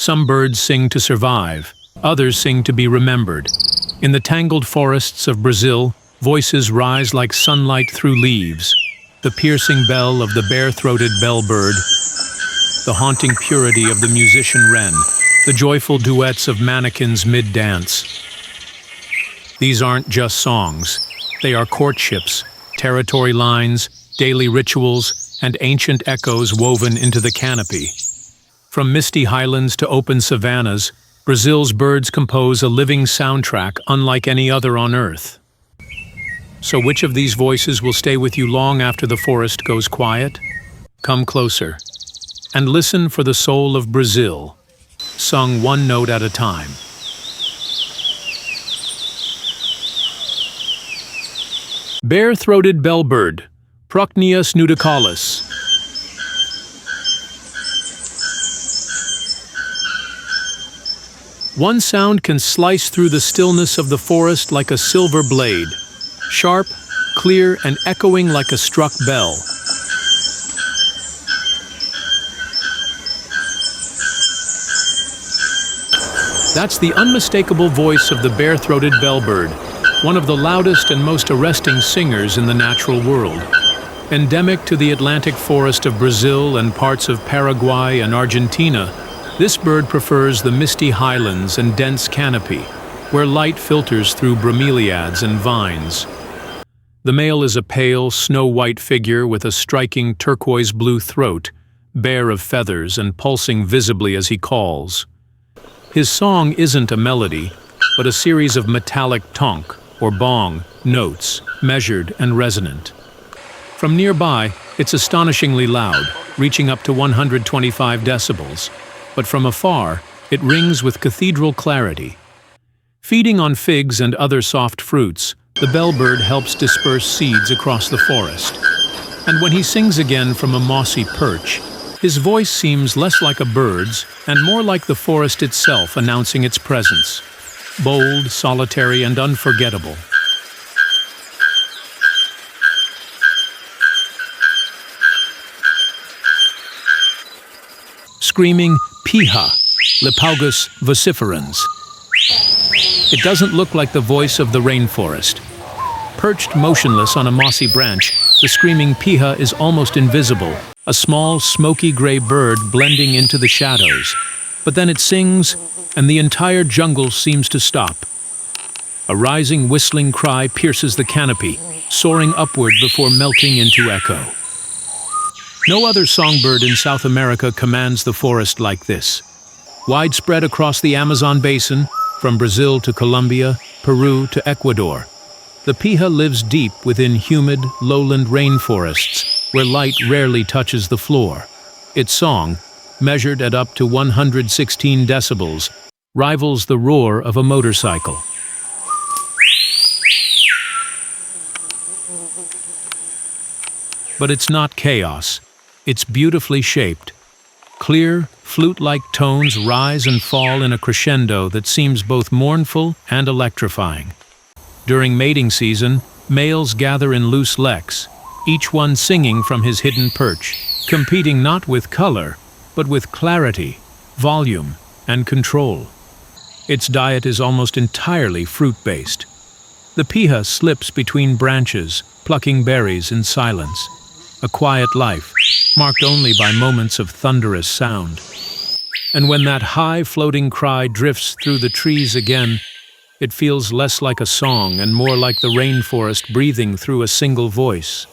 Some birds sing to survive, others sing to be remembered. In the tangled forests of Brazil, voices rise like sunlight through leaves. The piercing bell of the bare-throated bellbird, the haunting purity of the musician wren, the joyful duets of manakins mid-dance. These aren't just songs. They are courtships, territory lines, daily rituals, and ancient echoes woven into the canopy. From misty highlands to open savannas, Brazil's birds compose a living soundtrack unlike any other on Earth. So which of these voices will stay with you long after the forest goes quiet? Come closer and listen for the soul of Brazil, sung one note at a time. Bare-throated Bellbird, Procnus nudicalis. One sound can slice through the stillness of the forest like a silver blade, sharp, clear, and echoing like a struck bell. That's the unmistakable voice of the bare-throated bellbird, one of the loudest and most arresting singers in the natural world. Endemic to the Atlantic forest of Brazil and parts of Paraguay and Argentina, this bird prefers the misty highlands and dense canopy, where light filters through bromeliads and vines. The male is a pale, snow-white figure with a striking turquoise-blue throat, bare of feathers and pulsing visibly as he calls. His song isn't a melody, but a series of metallic tonk, or bong, notes, measured and resonant. From nearby, it's astonishingly loud, reaching up to 125 decibels, but from afar, it rings with cathedral clarity. Feeding on figs and other soft fruits, the bellbird helps disperse seeds across the forest. And when he sings again from a mossy perch, his voice seems less like a bird's and more like the forest itself announcing its presence. Bold, solitary, and unforgettable. Screaming piha, leaggus viciferans. It doesn't look like the voice of the rainforest. Perched motionless on a mossy branch, the screaming piha is almost invisible, a small, smoky gray bird blending into the shadows. But then it sings, and the entire jungle seems to stop. A rising, whistling cry pierces the canopy, soaring upward before melting into echo. No other songbird in South America commands the forest like this. Widespread across the Amazon basin, from Brazil to Colombia, Peru to Ecuador, the piha lives deep within humid, lowland rainforests, where light rarely touches the floor. Its song, measured at up to 116 decibels, rivals the roar of a motorcycle. But it's not chaos. It's beautifully shaped. Clear, flute-like tones rise and fall in a crescendo that seems both mournful and electrifying. During mating season, males gather in loose leks, each one singing from his hidden perch, competing not with color, but with clarity, volume, and control. Its diet is almost entirely fruit-based. The piha slips between branches, plucking berries in silence. A quiet life, marked only by moments of thunderous sound. And when that high floating cry drifts through the trees again, it feels less like a song and more like the rainforest breathing through a single voice.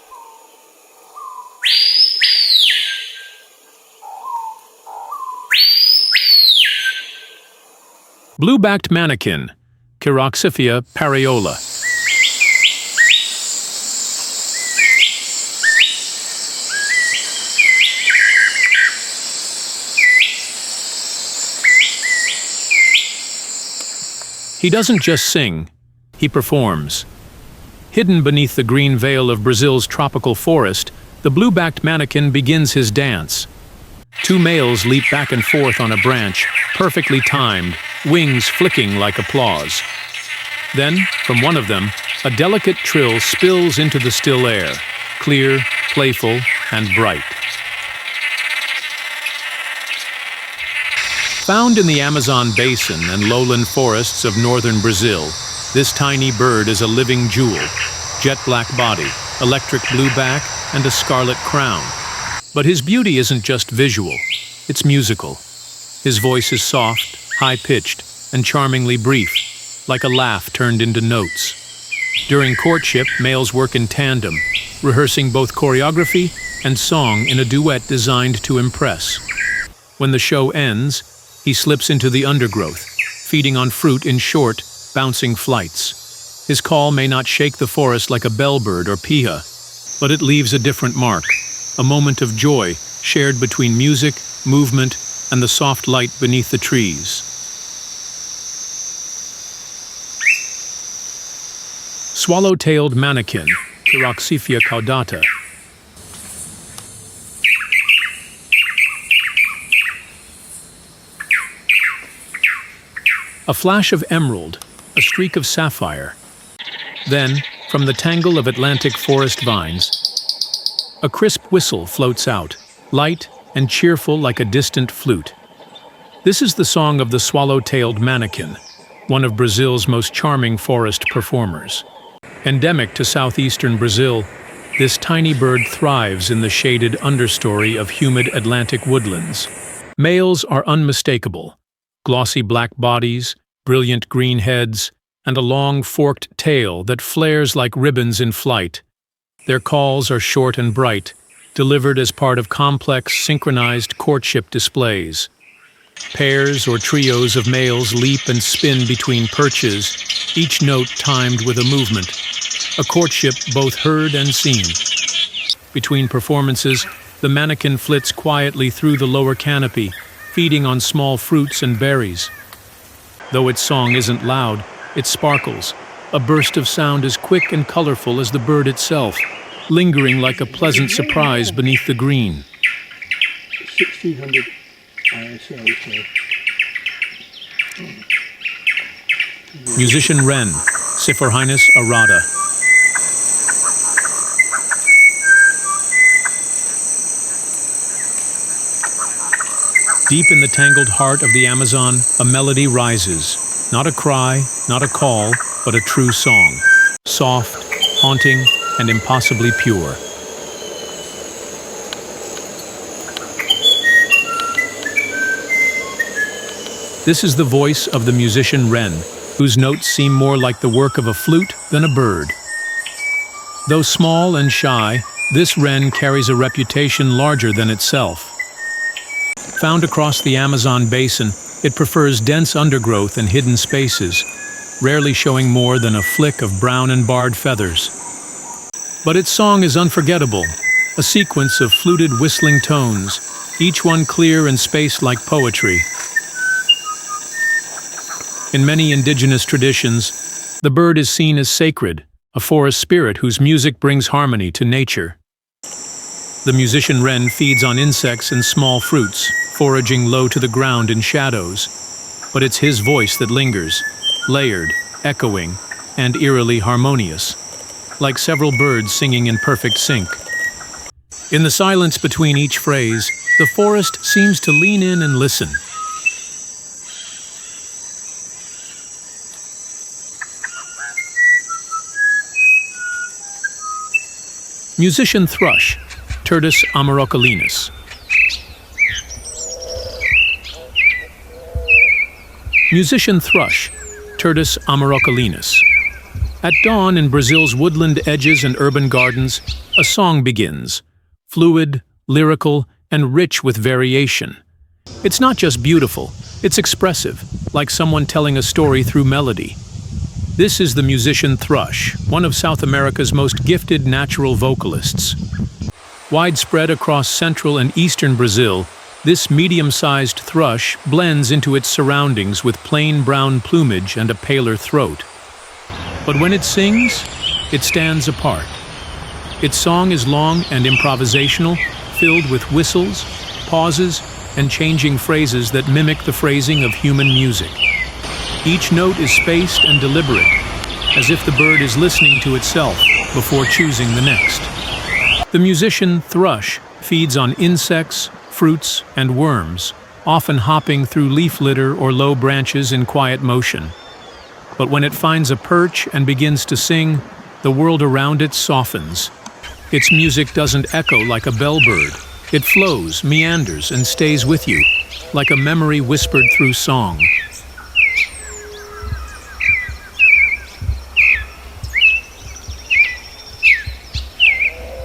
Bluebacked Mannequin, Chiroxifia pareola. He doesn't just sing, he performs. Hidden beneath the green veil of Brazil's tropical forest, the bluebacked mannequin begins his dance. Two males leap back and forth on a branch, perfectly timed, wings flicking like applause. Then, from one of them, a delicate trill spills into the still air, clear, playful, and bright. Found in the Amazon basin and lowland forests of northern Brazil, this tiny bird is a living jewel. Jet black body, electric blue back, and a scarlet crown. But his beauty isn't just visual, it's musical. His voice is soft, high-pitched, and charmingly brief, like a laugh turned into notes. During courtship, males work in tandem, rehearsing both choreography and song in a duet designed to impress. When the show ends, he slips into the undergrowth, feeding on fruit in short, bouncing flights. His call may not shake the forest like a bellbird or piha, but it leaves a different mark, a moment of joy shared between music, movement, and the soft light beneath the trees. Swallowtailed Mannequin, Pyroxephia caudata. A flash of emerald, a streak of sapphire. Then, from the tangle of Atlantic forest vines, a crisp whistle floats out, light and cheerful like a distant flute. This is the song of the swallow-tailed mannequin, one of Brazil's most charming forest performers. Endemic to southeastern Brazil, this tiny bird thrives in the shaded understory of humid Atlantic woodlands. Males are unmistakable, glossy black bodies, brilliant green heads, and a long forked tail that flares like ribbons in flight. Their calls are short and bright, delivered as part of complex, synchronized courtship displays. Pairs or trios of males leap and spin between perches, each note timed with a movement, a courtship both heard and seen. Between performances, the mannequin flits quietly through the lower canopy, feeding on small fruits and berries. Though its song isn't loud, it sparkles. A burst of sound as quick and colorful as the bird itself, lingering like a pleasant surprise beneath the green. 1600 ISO. Musician Wren, Viciferans arata. Deep in the tangled heart of the Amazon, a melody rises. Not a cry, not a call, but a true song. Soft, haunting, and impossibly pure. This is the voice of the musician Wren, whose notes seem more like the work of a flute than a bird. Though small and shy, this wren carries a reputation larger than itself. Found across the Amazon basin, it prefers dense undergrowth and hidden spaces, rarely showing more than a flick of brown and barred feathers. But its song is unforgettable, a sequence of fluted whistling tones, each one clear and spaced like poetry. In many indigenous traditions, the bird is seen as sacred, a forest spirit whose music brings harmony to nature. The musician wren feeds on insects and small fruits, foraging low to the ground in shadows. But it's his voice that lingers, layered, echoing, and eerily harmonious, like several birds singing in perfect sync. In the silence between each phrase, the forest seems to lean in and listen. Musician thrush, Turdus amaurocalinus. Musician thrush, Turdus amaurocalinus. At dawn in Brazil's woodland edges and urban gardens, a song begins, fluid, lyrical, and rich with variation. It's not just beautiful, it's expressive, like someone telling a story through melody. This is the musician thrush, one of South America's most gifted natural vocalists. Widespread across central and eastern Brazil, this medium-sized thrush blends into its surroundings with plain brown plumage and a paler throat. But when it sings, it stands apart. Its song is long and improvisational, filled with whistles, pauses, and changing phrases that mimic the phrasing of human music. Each note is spaced and deliberate, as if the bird is listening to itself before choosing the next. The musician thrush feeds on insects, fruits, and worms, often hopping through leaf litter or low branches in quiet motion. But when it finds a perch and begins to sing, the world around it softens. Its music doesn't echo like a bellbird. It flows, meanders, and stays with you, like a memory whispered through song.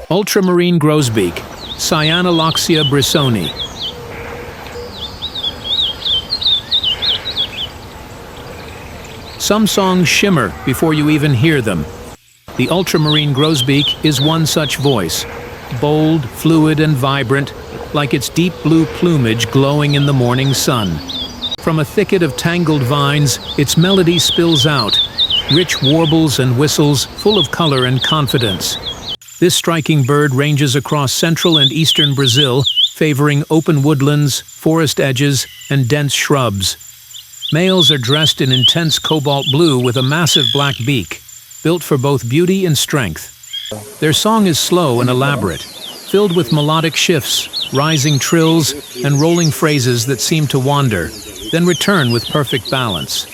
Ultramarine grosbeak, Cyanaloxia brissoni. Some songs shimmer before you even hear them. The ultramarine grosbeak is one such voice, bold, fluid, and vibrant, like its deep blue plumage glowing in the morning sun. From a thicket of tangled vines, its melody spills out, rich warbles and whistles full of color and confidence. This striking bird ranges across central and eastern Brazil, favoring open woodlands, forest edges, and dense shrubs. Males are dressed in intense cobalt blue with a massive black beak, built for both beauty and strength. Their song is slow and elaborate, filled with melodic shifts, rising trills, and rolling phrases that seem to wander, then return with perfect balance.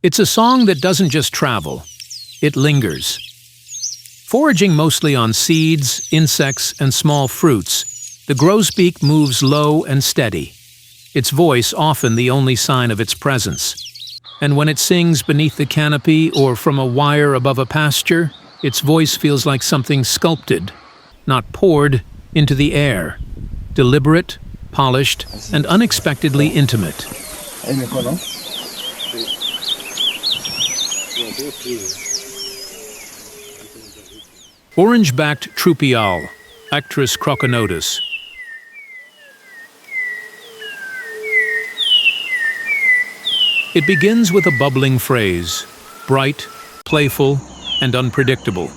It's a song that doesn't just travel, it lingers. Foraging mostly on seeds, insects, and small fruits, the grosbeak moves low and steady, its voice often the only sign of its presence. And when it sings beneath the canopy or from a wire above a pasture, its voice feels like something sculpted, not poured, into the air, deliberate, polished, and unexpectedly intimate. Orangebacked Trupiel, Actress croconotus. It begins with a bubbling phrase, bright, playful, and unpredictable.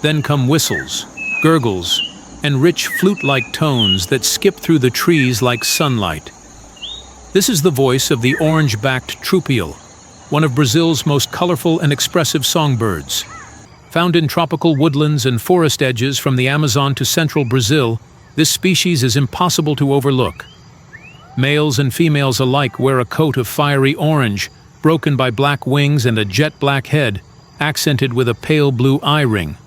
Then come whistles, gurgles, and rich flute-like tones that skip through the trees like sunlight. This is the voice of the Orangebacked Trupiel, one of Brazil's most colorful and expressive songbirds. Found in tropical woodlands and forest edges from the Amazon to central Brazil, this species is impossible to overlook. Males and females alike wear a coat of fiery orange, broken by black wings and a jet black head, accented with a pale blue eye ring.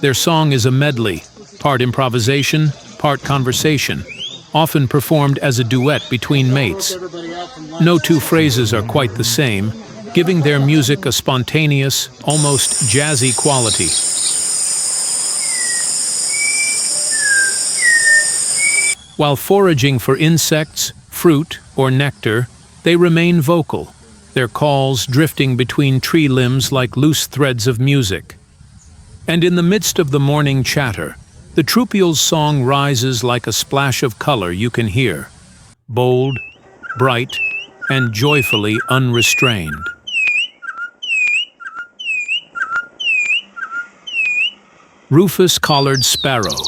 Their song is a medley, part improvisation, part conversation, often performed as a duet between mates. No two phrases are quite the same, giving their music a spontaneous, almost jazzy quality. While foraging for insects, fruit, or nectar, they remain vocal, their calls drifting between tree limbs like loose threads of music. And in the midst of the morning chatter, the Trupiel's song rises like a splash of color you can hear, bold, bright, and joyfully unrestrained. Rufus-collared sparrow,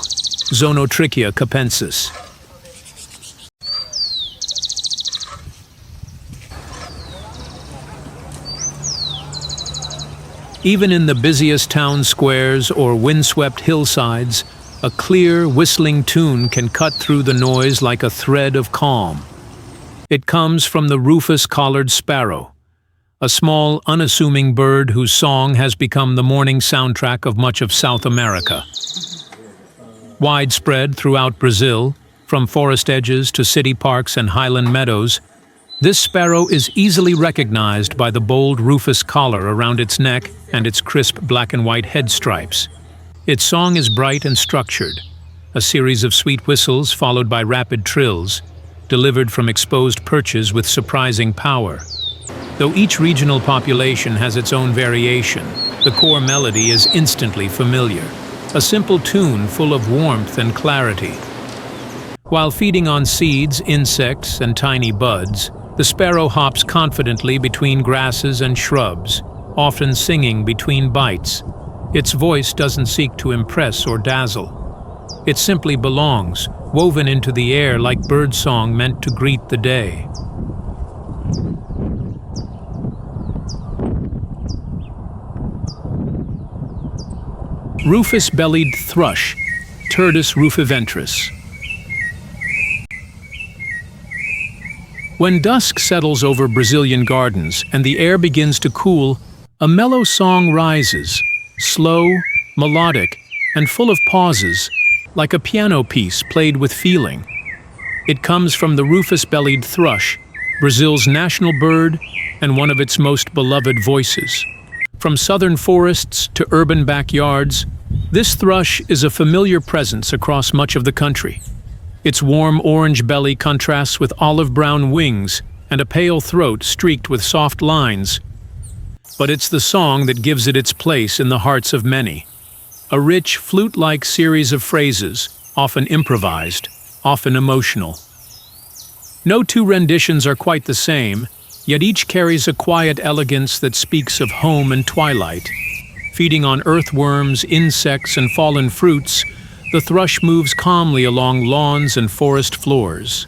Zonotrichia capensis. Even in the busiest town squares or windswept hillsides, a clear, whistling tune can cut through the noise like a thread of calm. It comes from the rufus-collared sparrow, a small, unassuming bird whose song has become the morning soundtrack of much of South America. Widespread throughout Brazil, from forest edges to city parks and highland meadows, this sparrow is easily recognized by the bold rufus collar around its neck and its crisp black and white head stripes. Its song is bright and structured, a series of sweet whistles followed by rapid trills, delivered from exposed perches with surprising power. Though each regional population has its own variation, the core melody is instantly familiar, a simple tune full of warmth and clarity. While feeding on seeds, insects, and tiny buds, the sparrow hops confidently between grasses and shrubs, often singing between bites. Its voice doesn't seek to impress or dazzle. It simply belongs, woven into the air like birdsong meant to greet the day. Rufusbellied thrush, Turdus rufiventris. When dusk settles over Brazilian gardens and the air begins to cool, a mellow song rises, slow, melodic, and full of pauses, like a piano piece played with feeling. It comes from the rufusbellied thrush, Brazil's national bird and one of its most beloved voices. From southern forests to urban backyards, this thrush is a familiar presence across much of the country. Its warm orange belly contrasts with olive-brown wings and a pale throat streaked with soft lines. But it's the song that gives it its place in the hearts of many. A rich, flute-like series of phrases, often improvised, often emotional. No two renditions are quite the same, yet each carries a quiet elegance that speaks of home and twilight. Feeding on earthworms, insects, and fallen fruits, the thrush moves calmly along lawns and forest floors.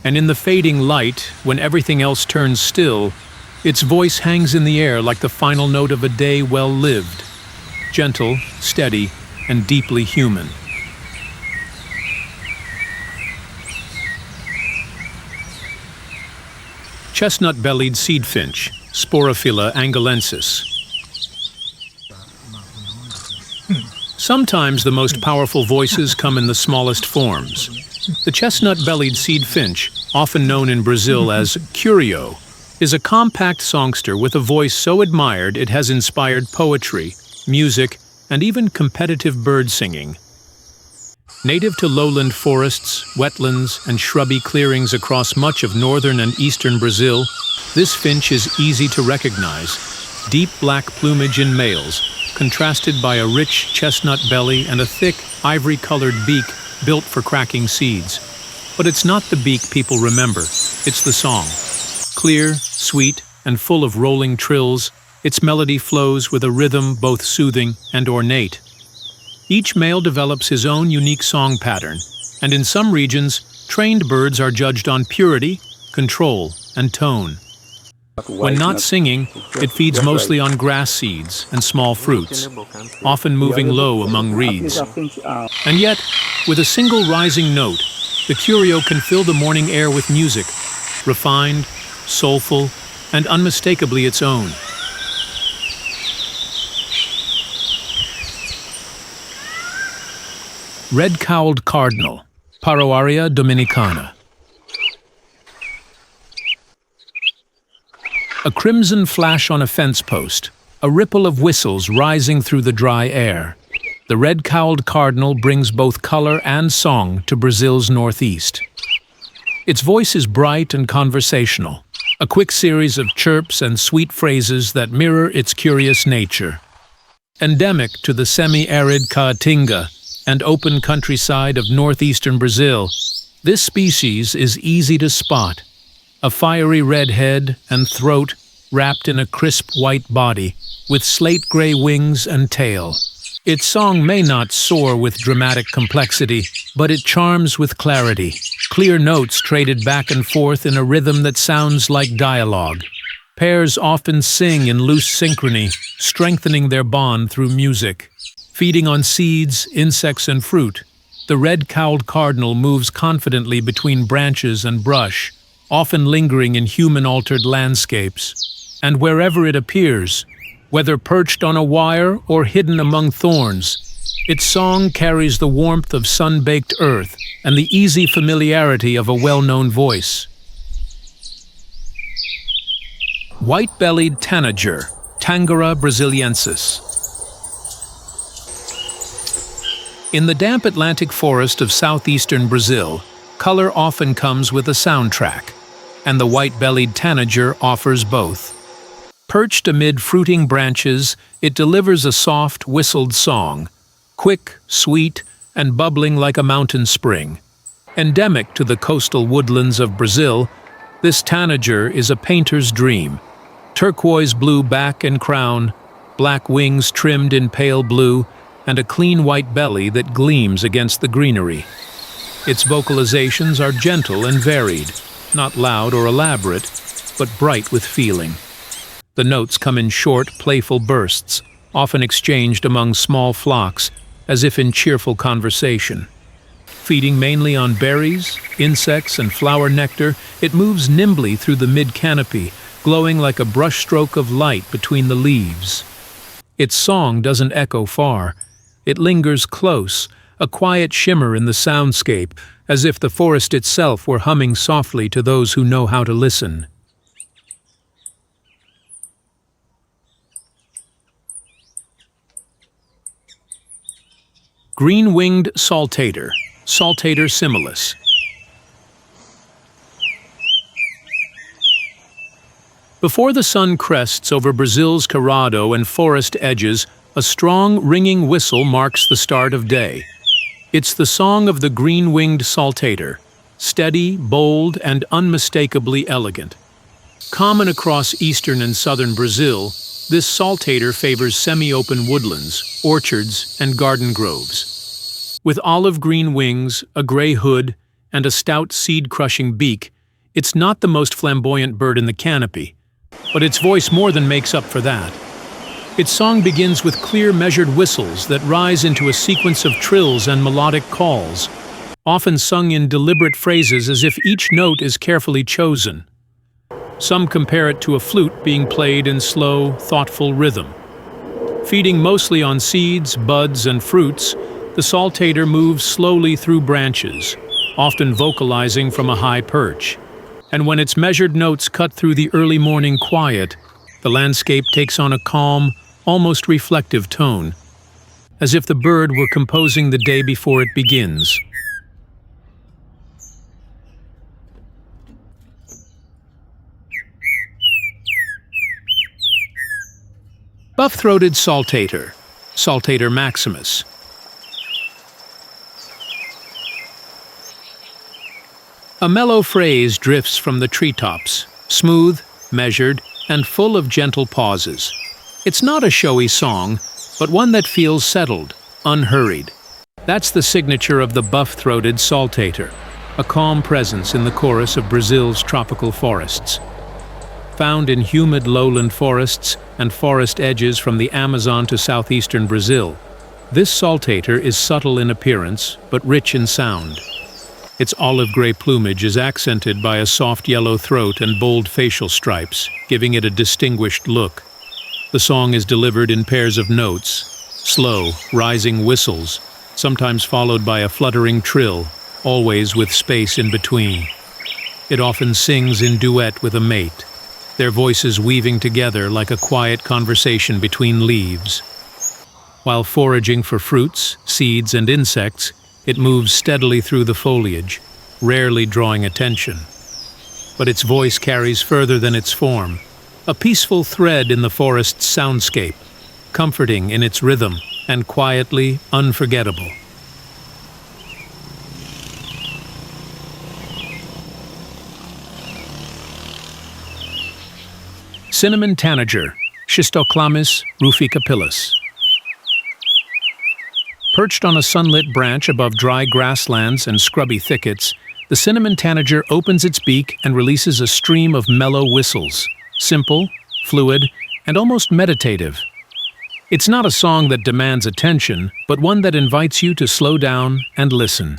And in the fading light, when everything else turns still, its voice hangs in the air like the final note of a day well lived. Gentle, steady, and deeply human. Chestnutbellied seedfinch, Sporophylla angolensis. Sometimes the most powerful voices come in the smallest forms. The chestnut-bellied seedfinch, often known in Brazil as curio, is a compact songster with a voice so admired it has inspired poetry, music, and even competitive bird singing. Native to lowland forests, wetlands, and shrubby clearings across much of northern and eastern Brazil, this finch is easy to recognize. Deep black plumage in males, contrasted by a rich chestnut belly and a thick, ivory-colored beak built for cracking seeds. But it's not the beak people remember, it's the song. Clear, sweet, and full of rolling trills, its melody flows with a rhythm both soothing and ornate. Each male develops his own unique song pattern, and in some regions, trained birds are judged on purity, control, and tone. When not singing, it feeds mostly on grass seeds and small fruits, often moving low among reeds. And yet, with a single rising note, the curio can fill the morning air with music, refined, soulful, and unmistakably its own. Redcowed cardinal, Paroaria dominicana. A crimson flash on a fence post, a ripple of whistles rising through the dry air. The red-cowled cardinal brings both color and song to Brazil's northeast. Its voice is bright and conversational, a quick series of chirps and sweet phrases that mirror its curious nature. Endemic to the semi-arid Caatinga and open countryside of northeastern Brazil, this species is easy to spot. A fiery red head and throat wrapped in a crisp white body, with slate-gray wings and tail. Its song may not soar with dramatic complexity, but it charms with clarity, clear notes traded back and forth in a rhythm that sounds like dialogue. Pairs often sing in loose synchrony, strengthening their bond through music. Feeding on seeds, insects, and fruit, the red-cowled cardinal moves confidently between branches and brush, often lingering in human-altered landscapes. And wherever it appears, whether perched on a wire or hidden among thorns, its song carries the warmth of sun-baked earth and the easy familiarity of a well-known voice. White-bellied tanager, Tangera brasiliensis. In the damp Atlantic forest of southeastern Brazil, color often comes with a soundtrack, and the white-bellied tanager offers both. Perched amid fruiting branches, it delivers a soft, whistled song, quick, sweet, and bubbling like a mountain spring. Endemic to the coastal woodlands of Brazil, this tanager is a painter's dream. Turquoise blue back and crown, black wings trimmed in pale blue, and a clean white belly that gleams against the greenery. Its vocalizations are gentle and varied, not loud or elaborate, but bright with feeling. The notes come in short, playful bursts, often exchanged among small flocks, as if in cheerful conversation. Feeding mainly on berries, insects, and flower nectar, it moves nimbly through the mid-canopy, glowing like a brushstroke of light between the leaves. Its song doesn't echo far. It lingers close, a quiet shimmer in the soundscape, as if the forest itself were humming softly to those who know how to listen. Green-winged saltater, Saltater similis. Before the sun crests over Brazil's Cerrado and forest edges, a strong, ringing whistle marks the start of day. It's the song of the green-winged saltater, steady, bold, and unmistakably elegant. Common across eastern and southern Brazil, this saltater favors semi-open woodlands, orchards, and garden groves. With olive green wings, a gray hood, and a stout seed-crushing beak, it's not the most flamboyant bird in the canopy, but its voice more than makes up for that. Its song begins with clear, measured whistles that rise into a sequence of trills and melodic calls, often sung in deliberate phrases as if each note is carefully chosen. Some compare it to a flute being played in slow, thoughtful rhythm. Feeding mostly on seeds, buds, and fruits, the saltater moves slowly through branches, often vocalizing from a high perch. And when its measured notes cut through the early morning quiet, the landscape takes on a calm, almost reflective tone, as if the bird were composing the day before it begins. Buff-throated saltater, Saltater maximus. A mellow phrase drifts from the treetops, smooth, measured, and full of gentle pauses. It's not a showy song, but one that feels settled, unhurried. That's the signature of the buff-throated saltater, a calm presence in the chorus of Brazil's tropical forests. Found in humid lowland forests and forest edges from the Amazon to southeastern Brazil, this saltater is subtle in appearance, but rich in sound. Its olive-gray plumage is accented by a soft yellow throat and bold facial stripes, giving it a distinguished look. The song is delivered in pairs of notes, slow, rising whistles, sometimes followed by a fluttering trill, always with space in between. It often sings in duet with a mate, their voices weaving together like a quiet conversation between leaves. While foraging for fruits, seeds, and insects, it moves steadily through the foliage, rarely drawing attention. But its voice carries further than its form, a peaceful thread in the forest's soundscape, comforting in its rhythm and quietly unforgettable. Cinnamon tanager, Schistoclamis ruficapillus. Perched on a sunlit branch above dry grasslands and scrubby thickets, the cinnamon tanager opens its beak and releases a stream of mellow whistles, simple, fluid, and almost meditative. It's not a song that demands attention, but one that invites you to slow down and listen.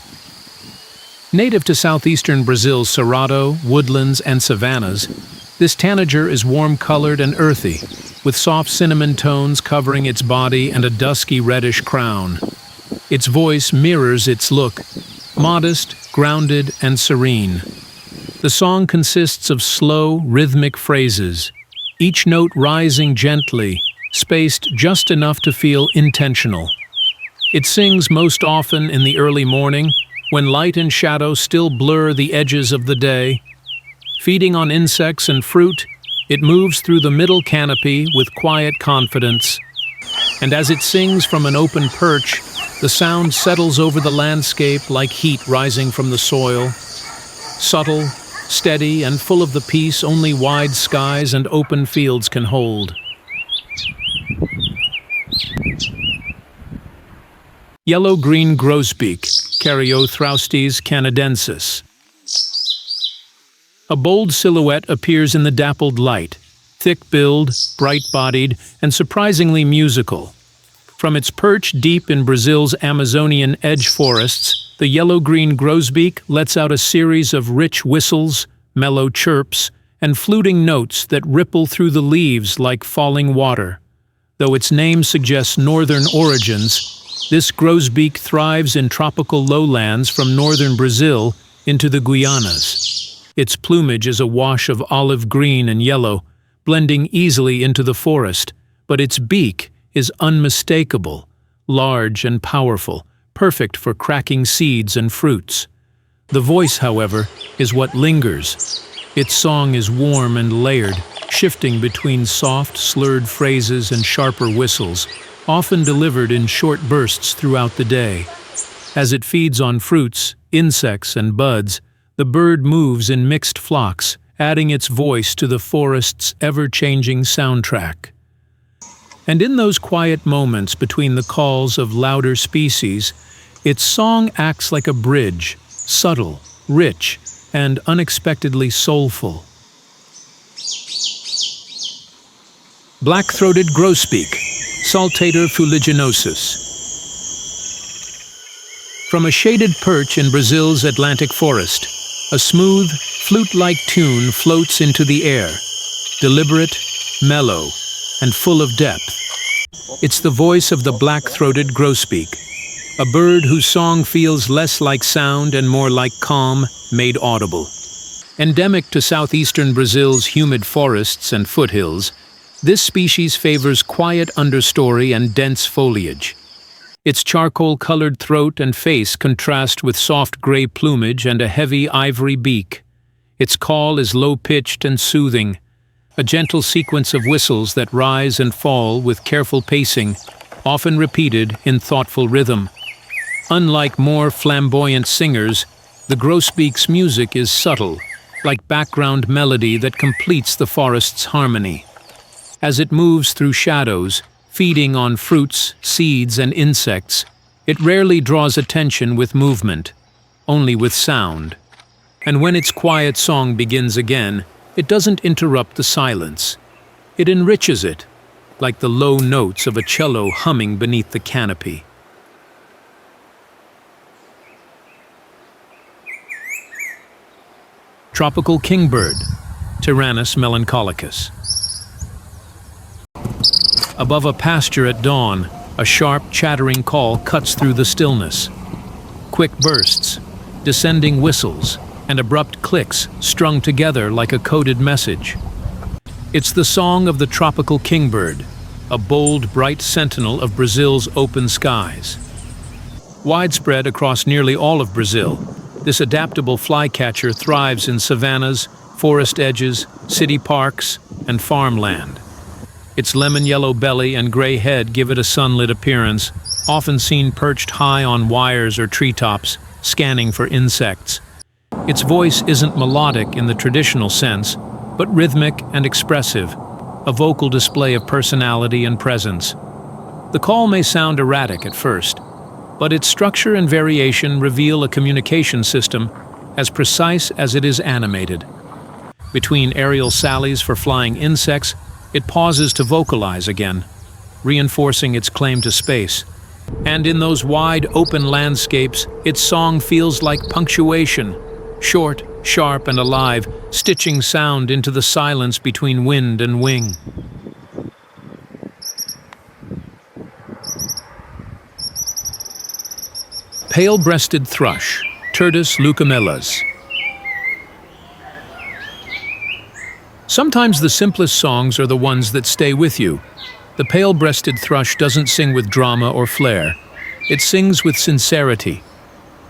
Native to southeastern Brazil's Cerrado, woodlands, and savannas, this tanager is warm-colored and earthy, with soft cinnamon tones covering its body and a dusky reddish crown. Its voice mirrors its look, modest, grounded, and serene. The song consists of slow, rhythmic phrases, each note rising gently, spaced just enough to feel intentional. It sings most often in the early morning, when light and shadow still blur the edges of the day. Feeding on insects and fruit, it moves through the middle canopy with quiet confidence. And as it sings from an open perch, the sound settles over the landscape like heat rising from the soil. Subtle, steady, and full of the peace only wide skies and open fields can hold. Yellow-green grosbeak, Caryothrustes canadensis. A bold silhouette appears in the dappled light, thick-billed, bright-bodied, and surprisingly musical. From its perch deep in Brazil's Amazonian edge forests, the yellow-green grosbeak lets out a series of rich whistles, mellow chirps, and fluting notes that ripple through the leaves like falling water. Though its name suggests northern origins, this grosbeak thrives in tropical lowlands from northern Brazil into the Guianas. Its plumage is a wash of olive green and yellow, blending easily into the forest, but its beak is unmistakable, large and powerful, perfect for cracking seeds and fruits. The voice, however, is what lingers. Its song is warm and layered, shifting between soft, slurred phrases and sharper whistles, often delivered in short bursts throughout the day. As it feeds on fruits, insects, and buds, the bird moves in mixed flocks, adding its voice to the forest's ever-changing soundtrack. And in those quiet moments between the calls of louder species, its song acts like a bridge, subtle, rich, and unexpectedly soulful. Black-throated grosbeak, Saltater fuliginosus. From a shaded perch in Brazil's Atlantic forest, a smooth, flute-like tune floats into the air, deliberate, mellow, and full of depth. It's the voice of the black-throated grosbeak, a bird whose song feels less like sound and more like calm, made audible. Endemic to southeastern Brazil's humid forests and foothills, this species favors quiet understory and dense foliage. Its charcoal-colored throat and face contrast with soft gray plumage and a heavy ivory beak. Its call is low-pitched and soothing, a gentle sequence of whistles that rise and fall with careful pacing, often repeated in thoughtful rhythm. Unlike more flamboyant singers, the grosbeak's music is subtle, like background melody that completes the forest's harmony. As it moves through shadows, feeding on fruits, seeds, and insects, it rarely draws attention with movement, only with sound. And when its quiet song begins again, it doesn't interrupt the silence. It enriches it, like the low notes of a cello humming beneath the canopy. Tropical kingbird, Tyrannus melancholicus. Above a pasture at dawn, a sharp, chattering call cuts through the stillness. Quick bursts, descending whistles, and abrupt clicks strung together like a coded message. It's the song of the tropical kingbird, a bold, bright sentinel of Brazil's open skies. Widespread across nearly all of Brazil, this adaptable flycatcher thrives in savannas, forest edges, city parks, and farmland. Its lemon-yellow belly and gray head give it a sunlit appearance, often seen perched high on wires or treetops, scanning for insects. Its voice isn't melodic in the traditional sense, but rhythmic and expressive, a vocal display of personality and presence. The call may sound erratic at first, but its structure and variation reveal a communication system as precise as it is animated. Between aerial sallies for flying insects, it pauses to vocalize again, reinforcing its claim to space. And in those wide, open landscapes, its song feels like punctuation, short, sharp, and alive, stitching sound into the silence between wind and wing. Pale-breasted thrush, Turdus leucomelas. Sometimes the simplest songs are the ones that stay with you. The pale-breasted thrush doesn't sing with drama or flair. It sings with sincerity.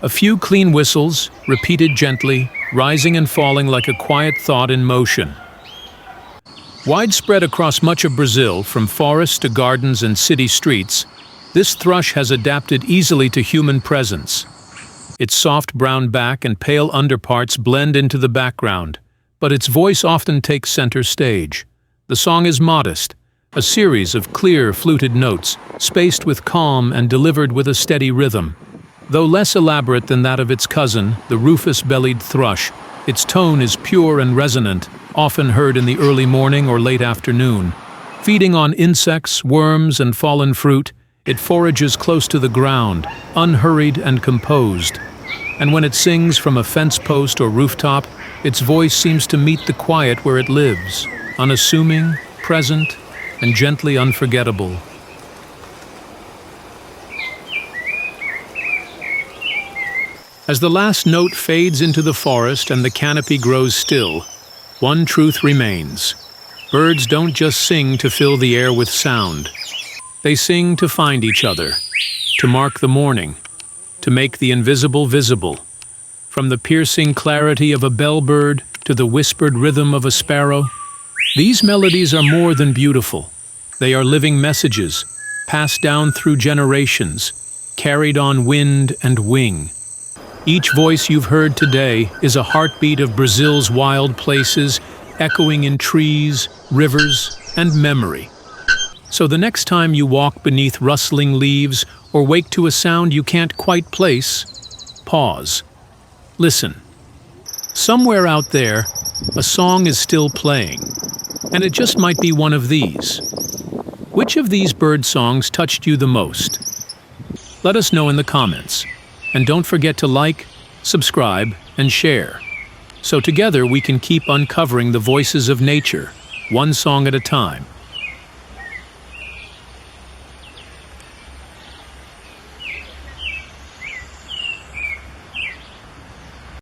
A few clean whistles, repeated gently, rising and falling like a quiet thought in motion. Widespread across much of Brazil, from forests to gardens and city streets, this thrush has adapted easily to human presence. Its soft brown back and pale underparts blend into the background, but its voice often takes center stage. The song is modest, a series of clear, fluted notes, spaced with calm and delivered with a steady rhythm. Though less elaborate than that of its cousin, the rufus-bellied thrush, its tone is pure and resonant, often heard in the early morning or late afternoon. Feeding on insects, worms, and fallen fruit, It forages close to the ground, unhurried and composed. And when it sings from a fence post or rooftop, its voice seems to meet the quiet where it lives, unassuming, present, and gently unforgettable. As the last note fades into the forest and the canopy grows still, one truth remains. Birds don't just sing to fill the air with sound. They sing to find each other, to mark the morning, to make the invisible visible. From the piercing clarity of a bellbird to the whispered rhythm of a sparrow, these melodies are more than beautiful. They are living messages, passed down through generations, carried on wind and wing. Each voice you've heard today is a heartbeat of Brazil's wild places, echoing in trees, rivers, and memory. So the next time you walk beneath rustling leaves or wake to a sound you can't quite place, pause. Listen. Somewhere out there, a song is still playing, and it just might be one of these. Which of these bird songs touched you the most? Let us know in the comments. And don't forget to like, subscribe, and share. So together we can keep uncovering the voices of nature, one song at a time.